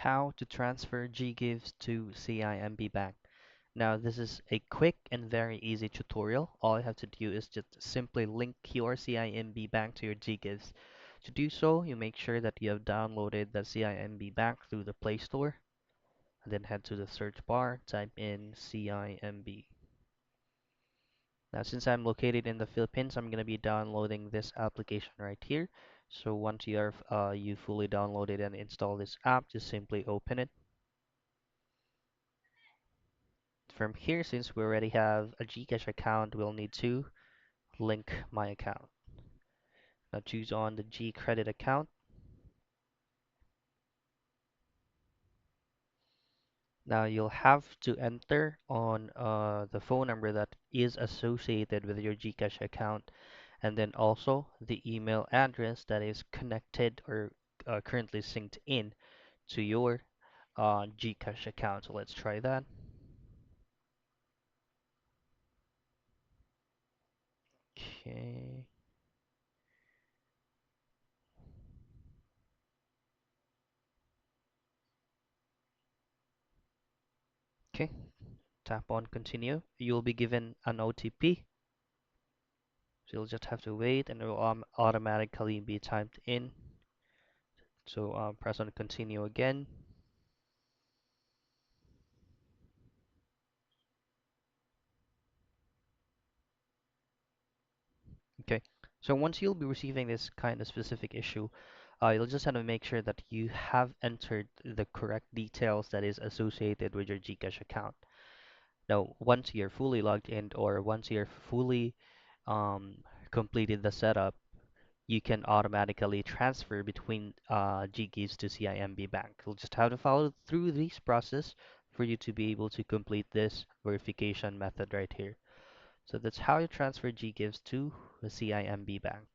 How to transfer Ggives to CIMB Bank. Now, this is a quick and very easy tutorial. All you have to do is just simply link your CIMB Bank to your Ggives. To do so, you make sure that you have downloaded the CIMB Bank through the Play Store, and then head to the search bar, type in CIMB. Now, since I'm located in the Philippines, I'm going to be downloading this application right here. So once you fully downloaded and installed this app, just simply open it. From here, since we already have a Gcash account, we'll need to link my account. Now choose on the G credit account. Now you'll have to enter on the phone number that is associated with your Gcash account, and then also the email address that is connected or currently synced in to your Gcash account. So let's try that. Okay. Okay. Tap on continue. You'll be given an OTP. So you'll just have to wait and it will automatically be typed in. So press on continue again. Okay. So once you'll be receiving this kind of specific issue, you'll just have to make sure that you have entered the correct details that is associated with your Gcash account. Now, once you're fully logged in or once you're fully um, completed the setup, you can automatically transfer between Ggives to CIMB Bank. You'll just have to follow through this process for you to be able to complete this verification method right here. So that's how you transfer Ggives to the CIMB Bank.